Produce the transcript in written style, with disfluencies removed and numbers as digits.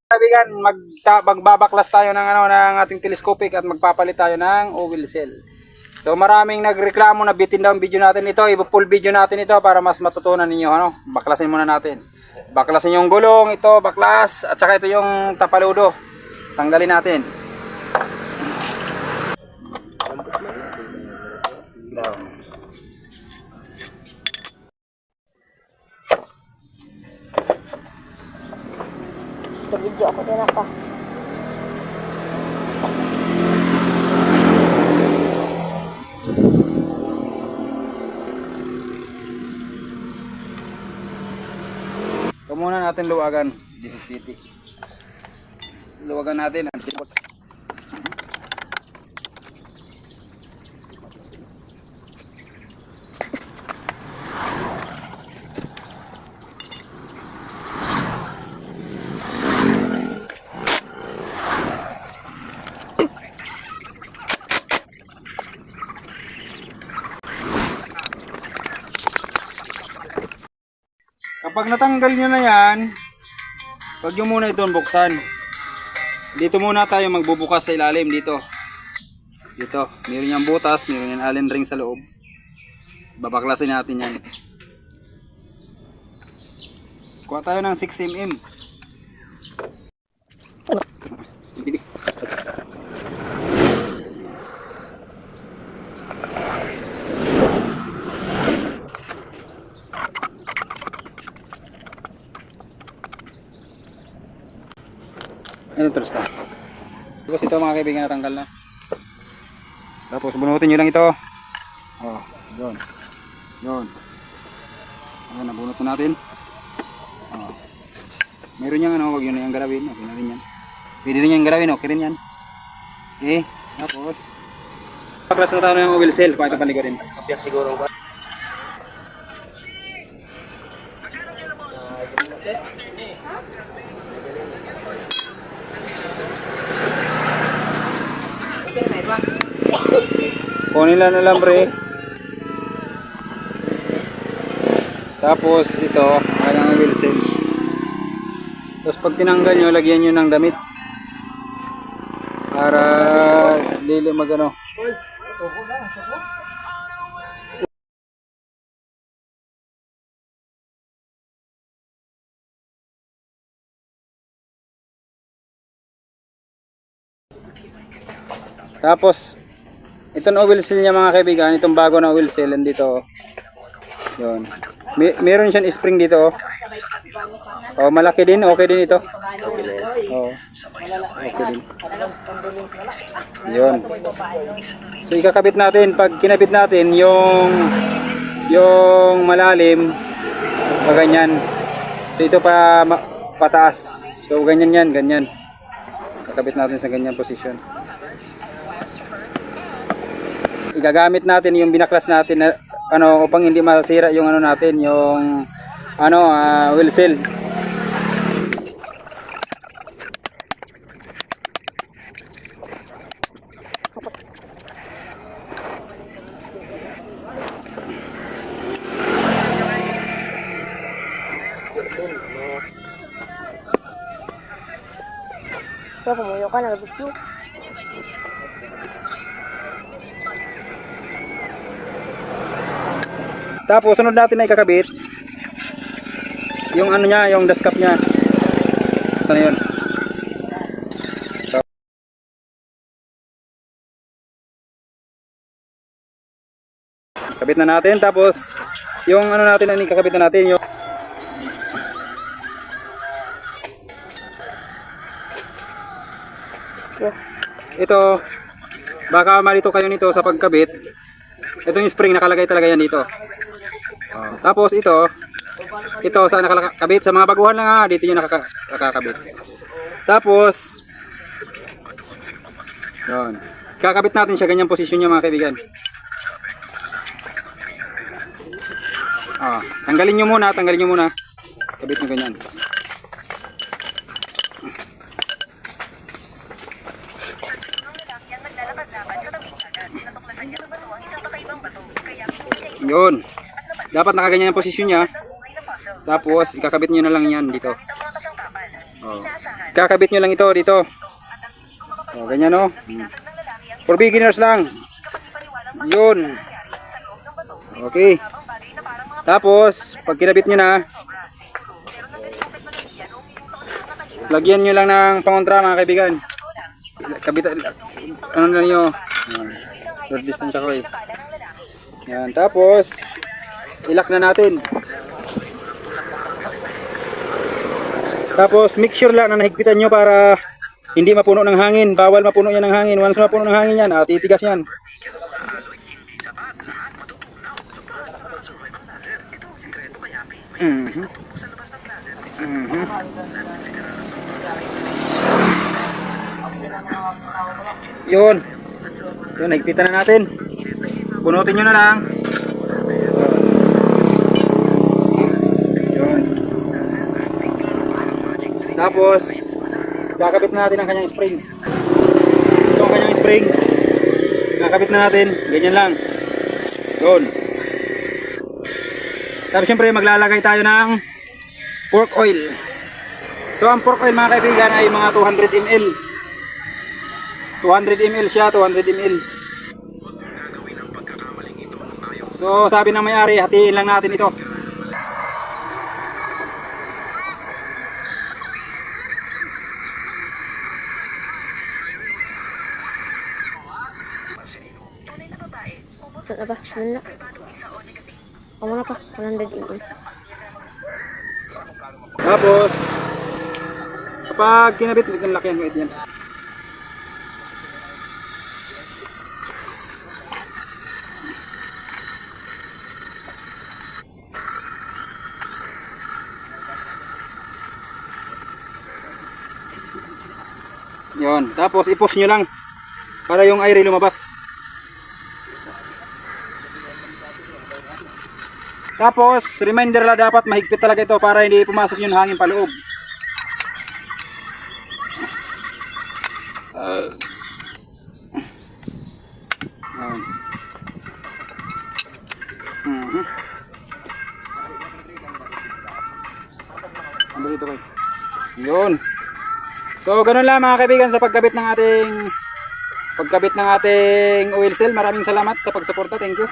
Kaibigan, magbabaklas tayo ng ating telescopic at magpapalit tayo ng oil cell. So maraming nagreklamo na bitin daw ang video natin ito. Full video natin ito para mas matutunan ninyo. Baklasin muna natin. Baklasin yung gulong, ito baklas, at saka ito yung tapaludo. Tanggalin natin. Video ako din ako. Ito muna natin luwagan. Luwagan natin. Kapag natanggal nyo na yan, huwag nyo muna itong buksan. Dito muna tayo magbubukas sa ilalim dito. Dito, meron yung butas, meron yung allen ring sa loob. Babaklasin natin yan. Kuha tayo ng 6mm. Ano terus na? Tapos ito mga kaibigan, natanggal na. Tapos bunutin nyo lang ito. Oh, yun. Yun. Ayan, nabunot na natin. Oh. Meron yung huwag yun na yung galawin. Okay na rin yan. Pwede rin yung galawin, okay rin yan. Okay, tapos paklas na tayo ng oil cell. Kung ito paligod rin. Kapiyak siguro ba? Kunin lang na lambre. Tapos ito, kanyang oil cell. Tapos pag tinanggal nyo, lagyan nyo ng damit. Para lili magano. Tapos itong oil seal niya mga kaibigan, itong bago na oil seal dito. Yun. Meron siyang spring dito. Oh, malaki din, okay din ito. Oh. Okay din. Yun. So ikakabit natin, pag kinabit natin yung malalim ganyan. So ito pa pataas. So ganyan yan, ganyan. Kakabit natin sa ganyan posisyon. Igagamit natin yung binaklas natin na upang hindi masira yung natin, yung oil seal. So, pumuyo ka na, gusto. Tapos sunod natin na ikakabit yung niya, yung dashcam niya. Saan na yun? Kabit na natin, tapos yung natin na ikakabit na natin yung ito, baka malito kayo nito sa pagkabit. Ito yung spring, nakalagay talaga yan dito. Tapos ito saan nakakabit? Sa mga baguhan lang dito yung nakakabit. Tapos yun, kakabit natin siya, ganyang posisyon niya mga kaibigan. Tanggalin nyo muna. Kabit nyo ganyan. Yun. Dapat nakaganyan yung posisyon niya. Tapos ikakabit niyo na lang yan dito. Oh. kakabit nyo lang ito dito. O, ganyan o. For beginners lang. Yun. Okay. Tapos, pag kinabit nyo na, lagyan nyo lang ng pangontra mga kaibigan. Kabit, ano na nyo. Short distance ako eh. Yan, tapos, ilak na natin. Tapos, make sure lang na nahigpitan nyo para hindi mapuno ng hangin. Bawal mapuno yan ng hangin. Once mapuno ng hangin yan, titigas yan. Yun. Yun, higpitan na natin. Punutin nyo na lang. Yun. Tapos, kakabit na natin ang kanyang spring. Ito ang kanyang spring. Kakabit na natin. Ganyan lang. Yun. Tapos syempre maglalagay tayo ng pork oil. So ang pork oil mga kaibigan ay mga 200 ml. 200 ml siya, 200 ml. So sabi ng may-ari, hatiin lang natin ito. Ano ba? Ano na? Ako na pa. 100 ml. Tapos kapag kinabit, ang laki ang yan. Yun, tapos i-push nyo lang para yung air lumabas. Tapos, reminder lang dapat mahigpit talaga ito para hindi pumasok yung hangin paloob. Yun. Ano dito kayo? Yun. So, ganun lang mga kaibigan sa pagkabit ng ating oil cell. Maraming salamat sa pagsuporta. Thank you.